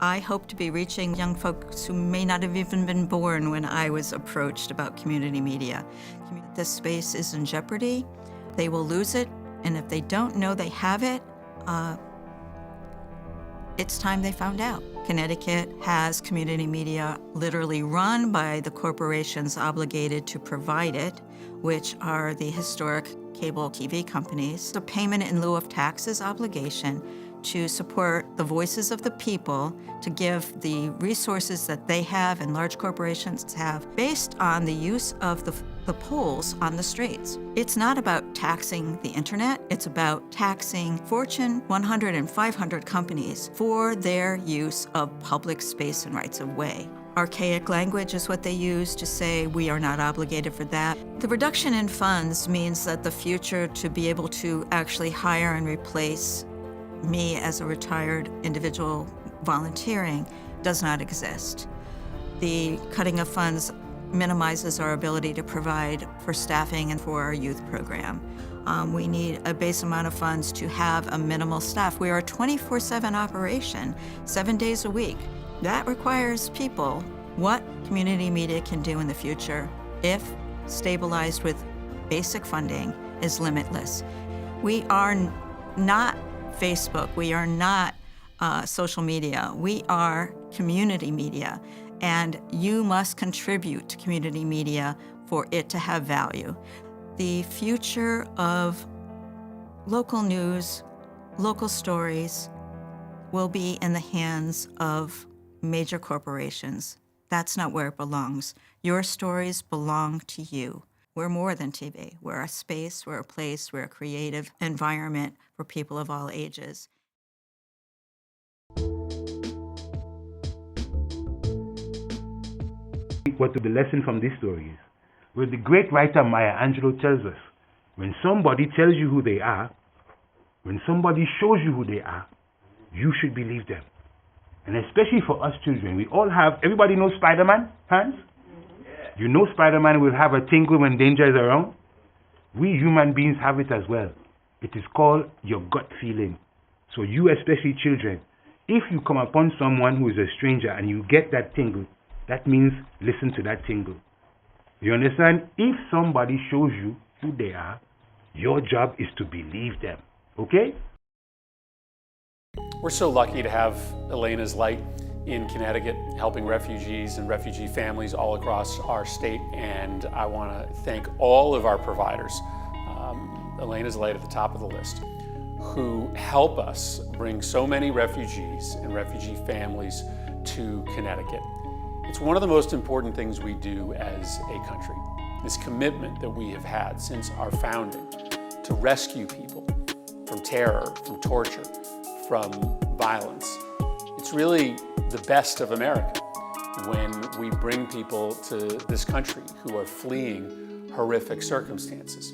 I hope to be reaching young folks who may not have even been born when I was approached about community media. This space is in jeopardy. They will lose it, and if they don't know they have it, it's time they found out. Connecticut has community media literally run by the corporations obligated to provide it, which are the historic cable TV companies. The payment in lieu of taxes obligation to support the voices of the people, to give the resources that they have and large corporations have based on the use of the poles on the streets. It's not about taxing the internet, it's about taxing Fortune 100 and 500 companies for their use of public space and rights of way. Archaic language is what they use to say we are not obligated for that. The reduction in funds means that the future to be able to actually hire and replace me as a retired individual volunteering does not exist. The cutting of funds minimizes our ability to provide for staffing and for our youth program. We need a base amount of funds to have a minimal staff. We are a 24/7 operation, 7 days a week. That requires people. What community media can do in the future, if stabilized with basic funding, is limitless. We are not Facebook, we are not social media, we are community media, and you must contribute to community media for it to have value. The future of local news, local stories, will be in the hands of major corporations. That's not where it belongs. Your stories belong to you. We're more than TV. We're a space, we're a place, we're a creative environment for people of all ages. What the lesson from this story is? Well, the great writer Maya Angelou tells us, when somebody tells you who they are, when somebody shows you who they are, you should believe them. And especially for us children, we all have, everybody knows Spider-Man, Hans? You know Spider-Man will have a tingle when danger is around? We human beings have it as well. It is called your gut feeling. So you, especially children, if you come upon someone who is a stranger and you get that tingle, that means listen to that tingle. You understand? If somebody shows you who they are, your job is to believe them. Okay? We're so lucky to have Elena's Light in Connecticut, helping refugees and refugee families all across our state. And I want to thank all of our providers, Elena's Light at the top of the list, who help us bring so many refugees and refugee families to Connecticut. It's one of the most important things we do as a country, this commitment that we have had since our founding to rescue people from terror, from torture, from violence. It's really the best of America when we bring people to this country who are fleeing horrific circumstances.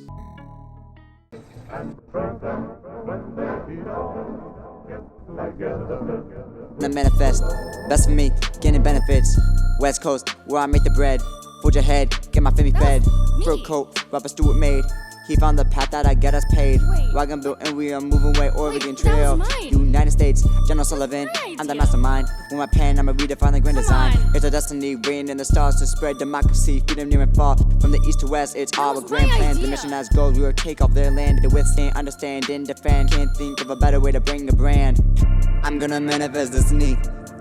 The manifest, best for me, getting benefits. West Coast, where I make the bread. Fold your head, get my family fed. Fur coat, Robert Stewart made. He found the path that I get us paid. Wagon built and we are moving way Oregon Trail. United States, General Sullivan. I'm the mastermind. With my pen, I'ma redefine the grand design. It's a destiny, waiting in the stars to spread democracy, freedom near and far. From the east to west, it's our grand plans. The mission as goals, we will take off their land to withstand, understand, and defend. Can't think of a better way to bring a brand. I'm gonna manifest destiny.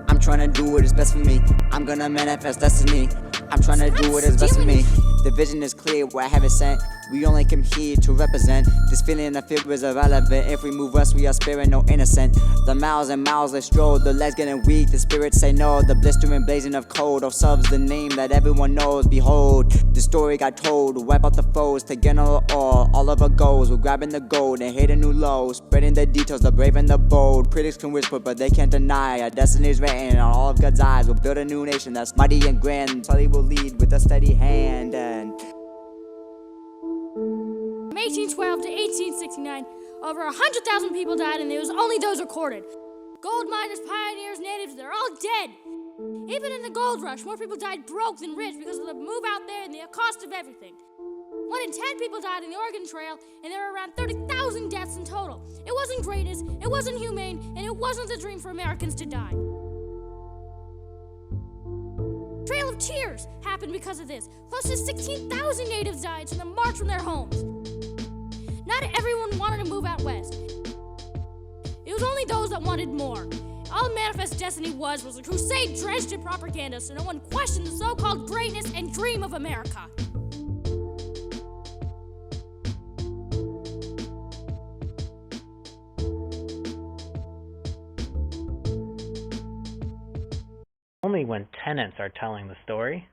I'm trying to do what is best for me. I'm gonna manifest destiny. I'm trying to do what is best for me. The vision is clear where I have it sent. We only come here to represent. This feeling I feel is irrelevant. If we move west, we are sparing no innocent. The miles and miles they stroll, the legs getting weak, the spirits say no. The blistering blazing of cold, of subs the name that everyone knows. Behold, the story got told. Wipe out the foes, together all of our goals. We're grabbing the gold and hitting new lows. Spreading the details, the brave and the bold. Critics can whisper, but they can't deny. Our destiny is written on all of God's eyes. We'll build a new nation that's mighty and grand. Sully will lead with a steady hand. From 1812 to 1869, over 100,000 people died, and there was only those recorded. Gold miners, pioneers, natives, they're all dead. Even in the gold rush, more people died broke than rich because of the move out there and the cost of everything. 1 in 10 people died in the Oregon Trail, and there were around 30,000 deaths in total. It wasn't greatness, it wasn't humane, and it wasn't the dream for Americans to die. of tears happened because of this. Close to 16,000 natives died in the march from their homes. Not everyone wanted to move out west. It was only those that wanted more. All Manifest Destiny was a crusade drenched in propaganda, so no one questioned the so-called greatness and dream of America. Only when tenants are telling the story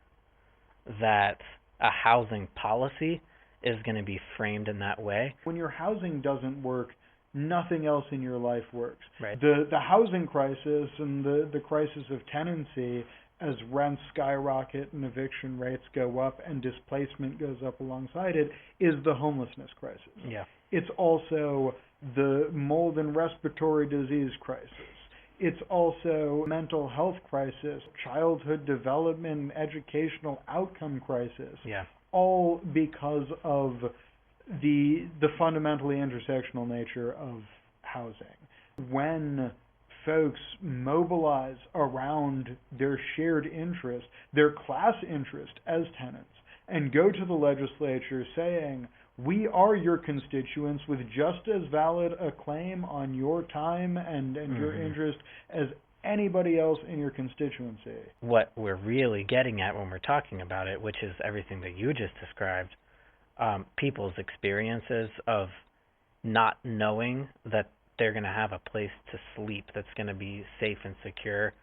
that a housing policy is going to be framed in that way. When your housing doesn't work, nothing else in your life works. Right. The housing crisis and the crisis of tenancy, as rents skyrocket and eviction rates go up and displacement goes up alongside it, is the homelessness crisis. Yeah. It's also the mold and respiratory disease crisis. It's also mental health crisis, childhood development, educational outcome crisis. Yeah. All because of the fundamentally intersectional nature of housing. When folks mobilize around their shared interest, their class interest as tenants, and go to the legislature saying, we are your constituents with just as valid a claim on your time and your interest as anybody else in your constituency. What we're really getting at when we're talking about it, which is everything that you just described, people's experiences of not knowing that they're going to have a place to sleep that's going to be safe and secure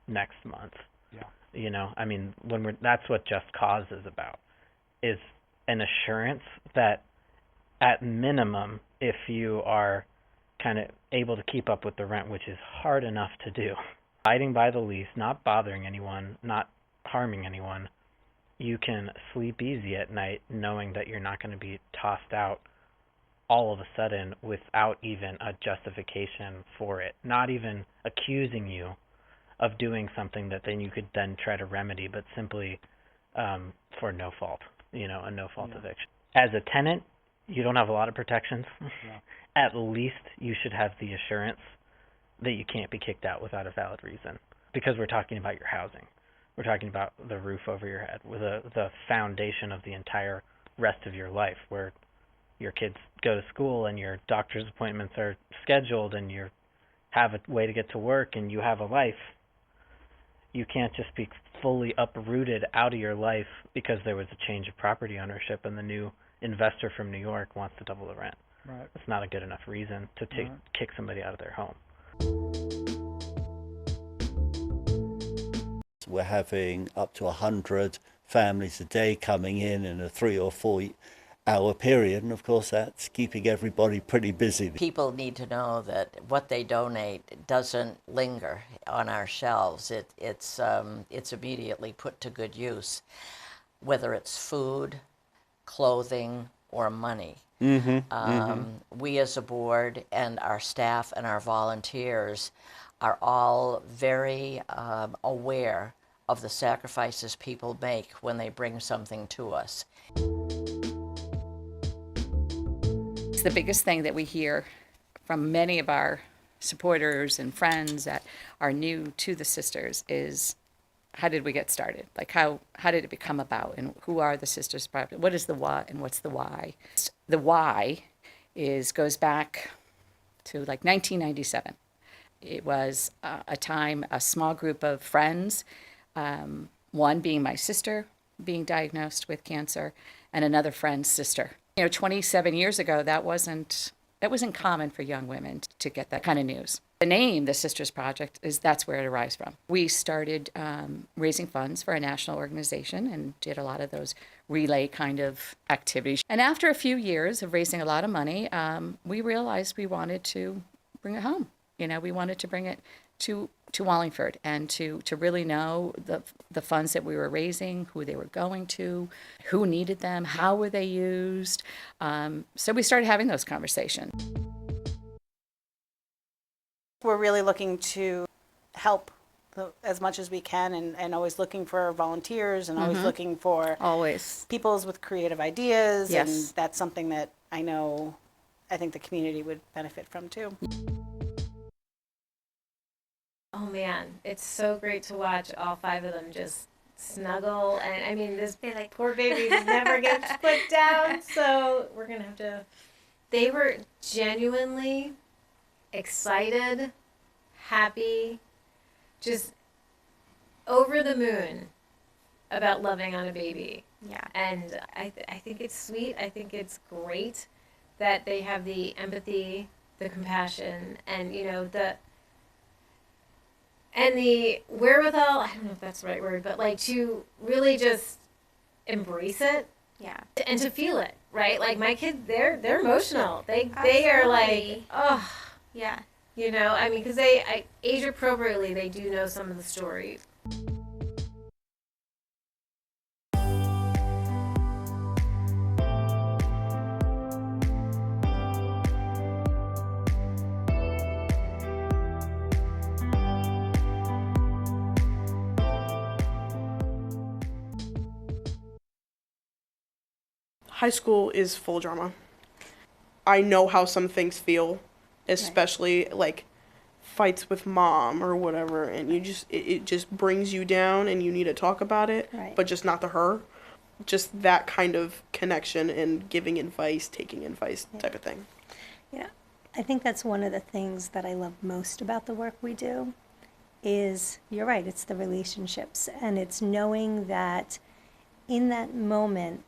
next month. Yeah. You know, I mean, that's what Just Cause is about, is an assurance that at minimum, if you are kind of able to keep up with the rent, which is hard enough to do, abiding by the lease, not bothering anyone, not harming anyone, you can sleep easy at night knowing that you're not going to be tossed out all of a sudden without even a justification for it, not even accusing you of doing something that then you could then try to remedy, but simply for no fault, you know, a no-fault eviction. As a tenant, you don't have a lot of protections. Yeah. At least you should have the assurance that you can't be kicked out without a valid reason, because we're talking about your housing. We're talking about the roof over your head, with the foundation of the entire rest of your life, where your kids go to school and your doctor's appointments are scheduled and you have a way to get to work and you have a life. You can't just be fully uprooted out of your life because there was a change of property ownership and the new investor from New York wants to double the rent. Right. That's not a good enough reason to kick somebody out of their home. We're having up to 100 families a day coming in a 3 or 4 hour period, and of course that's keeping everybody pretty busy. People need to know that what they donate doesn't linger on our shelves. It's immediately put to good use, whether it's food, clothing, or money. We as a board and our staff and our volunteers are all very aware of the sacrifices people make when they bring something to us. The biggest thing that we hear from many of our supporters and friends that are new to the sisters is, how did we get started? Like how did it become about, and who are the sisters? What is the what and what's the why? The why goes back to like 1997. It was a time, a small group of friends, one being my sister being diagnosed with cancer, and another friend's sister. 27 years ago, that wasn't common for young women to get that kind of news. The name, the Sisters Project, that's where it arrives from. We started raising funds for a national organization and did a lot of those relay kind of activities. And after a few years of raising a lot of money, we realized we wanted to bring it home. We wanted to bring it to Wallingford and to really know the funds that we were raising, who they were going to, who needed them, how were they used. So we started having those conversations. We're really looking to help as much as we can, and always looking for volunteers and always looking for people with creative ideas. Yes. And that's something that I think the community would benefit from too. Oh man, it's so great to watch all 5 of them just snuggle, and I mean, this poor baby never gets put down, so we're gonna have to. They were genuinely excited, happy, just over the moon about loving on a baby. Yeah. And I think it's sweet. I think it's great that they have the empathy, the compassion, and the wherewithal, I don't know if that's the right word, but to really just embrace it. Yeah. And to feel it, right? Like my kids, they're emotional. They are oh. Yeah. I mean, because they age appropriately, they do know some of the story. High school is full drama. I know how some things feel, especially fights with mom or whatever, and it just brings you down and you need to talk about it, but just not to her. Just that kind of connection and giving advice, taking advice type of thing. Yeah, I think that's one of the things that I love most about the work we do is, you're right, it's the relationships, and it's knowing that in that moment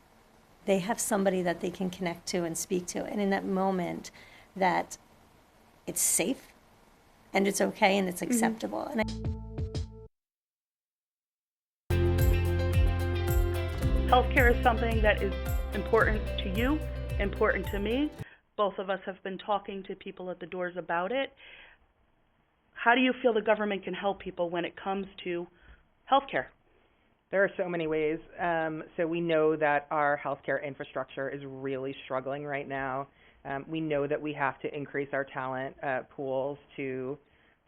they have somebody that they can connect to and speak to, and in that moment that it's safe and it's okay and it's acceptable. And Healthcare is something that is important to you, important to me. Both of us have been talking to people at the doors about it. How do you feel the government can help people when it comes to healthcare? There are so many ways. So we know that our healthcare infrastructure is really struggling right now. We know that we have to increase our talent pools to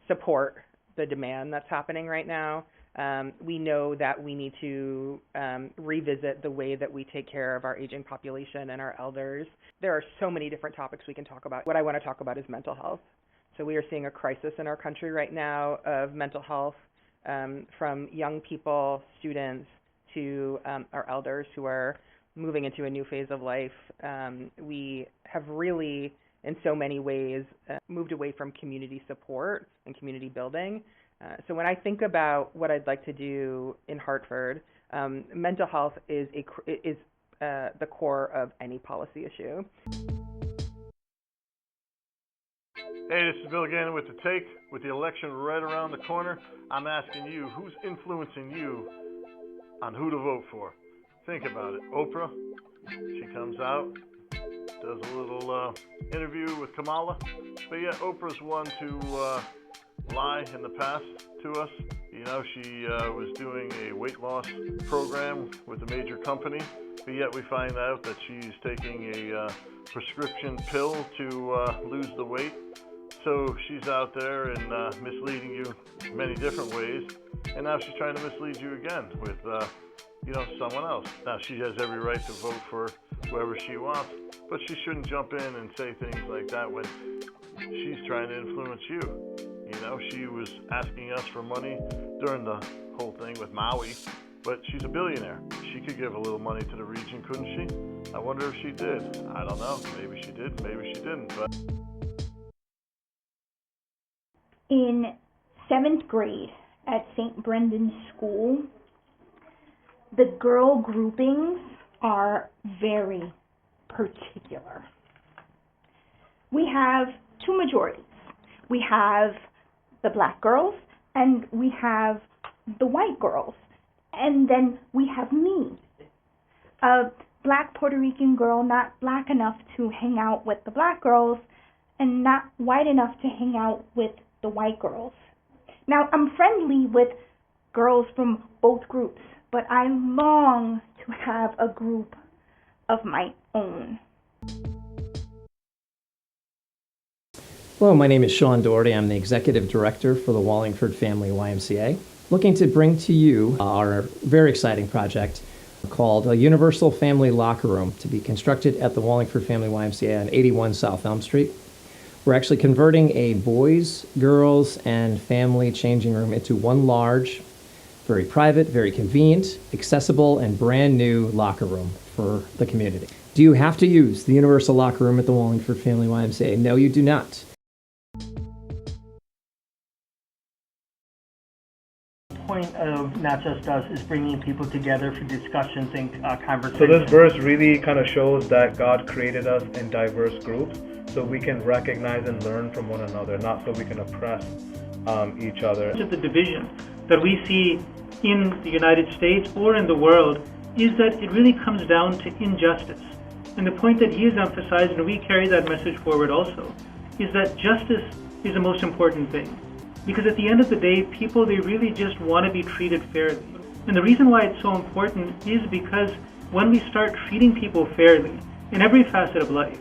support the demand that's happening right now. We know that we need to revisit the way that we take care of our aging population and our elders. There are so many different topics we can talk about. What I want to talk about is mental health. So we are seeing a crisis in our country right now of mental health, from young people, students, to our elders who are moving into a new phase of life. We have really, in so many ways, moved away from community support and community building. So when I think about what I'd like to do in Hartford, mental health is the core of any policy issue. Hey, this is Bill Gannon with The Take. With the election right around the corner, I'm asking you, who's influencing you on who to vote for? Think about it. Oprah, she comes out, does a little interview with Kamala, but yet Oprah's one to lie in the past to us. She was doing a weight loss program with a major company, but yet we find out that she's taking a prescription pill to lose the weight. So she's out there and misleading you many different ways, and now she's trying to mislead you again with, someone else. Now she has every right to vote for whoever she wants, but she shouldn't jump in and say things like that when she's trying to influence you. She was asking us for money during the whole thing with Maui, but she's a billionaire. She could give a little money to the region, couldn't she? I wonder if she did. I don't know. Maybe she did, maybe she didn't, but... In 7th grade at St. Brendan's School, the girl groupings are very particular. We have two majorities. We have the black girls and we have the white girls. And then we have me, a black Puerto Rican girl, not black enough to hang out with the black girls and not white enough to hang out with the white girls. Now, I'm friendly with girls from both groups, but I long to have a group of my own. Hello, my name is Sean Doherty. I'm the Executive Director for the Wallingford Family YMCA. Looking to bring to you our very exciting project called a Universal Family Locker Room to be constructed at the Wallingford Family YMCA on 81 South Elm Street. We're actually converting a boys, girls, and family changing room into one large Very private, very convenient, accessible, and brand new locker room for the community. Do you have to use the universal locker room at the Wallingford Family YMCA? No, you do not. Point of Not Just Us is bringing people together for discussions and conversations. So this verse really kind of shows that God created us in diverse groups so we can recognize and learn from one another, not so we can oppress each other. The division that we see in the United States or in the world is that it really comes down to injustice. And the point that he has emphasized, and we carry that message forward also, is that justice is the most important thing. Because at the end of the day, people, they really just want to be treated fairly. And the reason why it's so important is because when we start treating people fairly in every facet of life,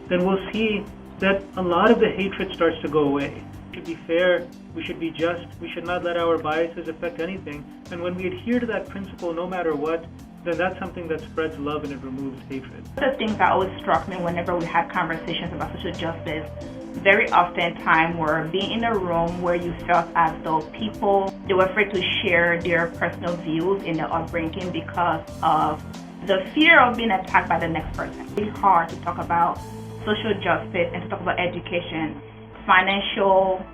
then we'll see that a lot of the hatred starts to go away. We should be fair, we should be just, we should not let our biases affect anything. And when we adhere to that principle no matter what, then that's something that spreads love and it removes hatred. One of the things that always struck me whenever we had conversations about social justice, very often time were being in a room where you felt as though people, they were afraid to share their personal views in their upbringing because of the fear of being attacked by the next person. It's hard to talk about social justice and to talk about education. Financial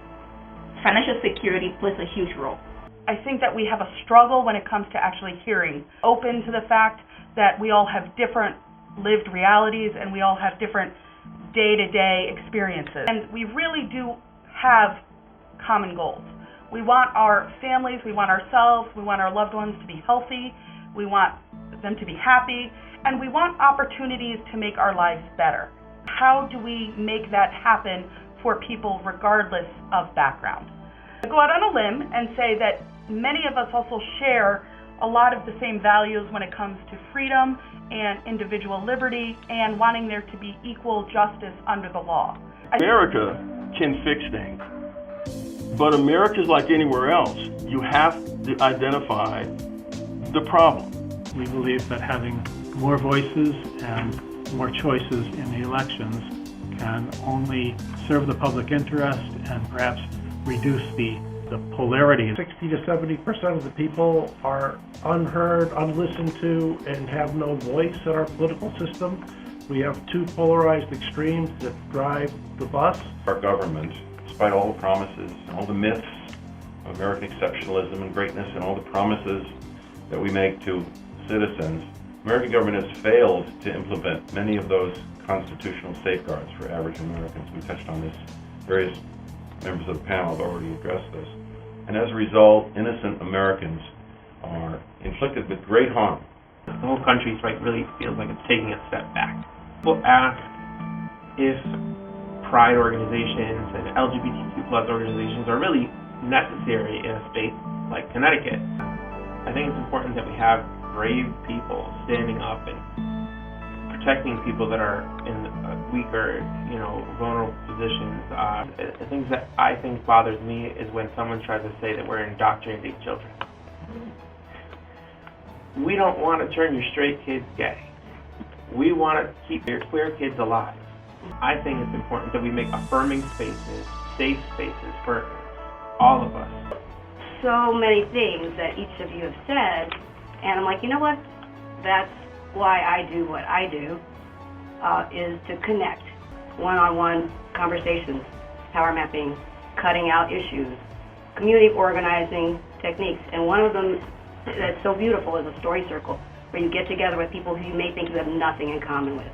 security plays a huge role. I think that we have a struggle when it comes to actually hearing, open to the fact that we all have different lived realities and we all have different day-to-day experiences. And we really do have common goals. We want our families, we want ourselves, we want our loved ones to be healthy, we want them to be happy, and we want opportunities to make our lives better. How do we make that happen for people regardless of background? I go out on a limb and say that many of us also share a lot of the same values when it comes to freedom and individual liberty and wanting there to be equal justice under the law. America can fix things, but America's like anywhere else. You have to identify the problem. We believe that having more voices and more choices in the elections can only serve the public interest and perhaps reduce the polarity. 60 to 70% of the people are unheard, unlistened to, and have no voice in our political system. We have two polarized extremes that drive the bus. Our government, despite all the promises, all the myths of American exceptionalism and greatness and all the promises that we make to citizens, American government has failed to implement many of those constitutional safeguards for average Americans. We touched on this. Various members of the panel have already addressed this. And as a result, innocent Americans are inflicted with great harm. The whole country really feels like it's taking a step back. People ask if pride organizations and LGBTQ+ organizations are really necessary in a state like Connecticut. I think it's important that we have brave people standing up and protecting people that are in weaker, vulnerable positions. The things that I think bothers me is when someone tries to say that we're indoctrinating children. We don't want to turn your straight kids gay. We want to keep your queer kids alive. I think it's important that we make affirming spaces, safe spaces for all of us. So many things that each of you have said, and I'm like, you know what? That's why I do what I do, is to connect. One-on-one conversations, power mapping, cutting out issues, community organizing techniques. And one of them that's so beautiful is a story circle, where you get together with people who you may think you have nothing in common with.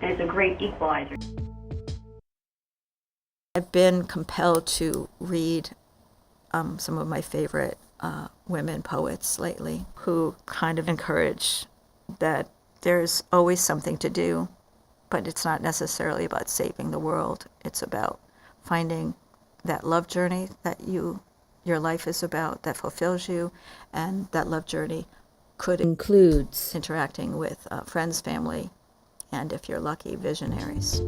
And it's a great equalizer. I've been compelled to read some of my favorite women poets lately who kind of encourage that there's always something to do, but it's not necessarily about saving the world. It's about finding that love journey that your life is about, that fulfills you, and that love journey could include interacting with friends, family, and if you're lucky, visionaries.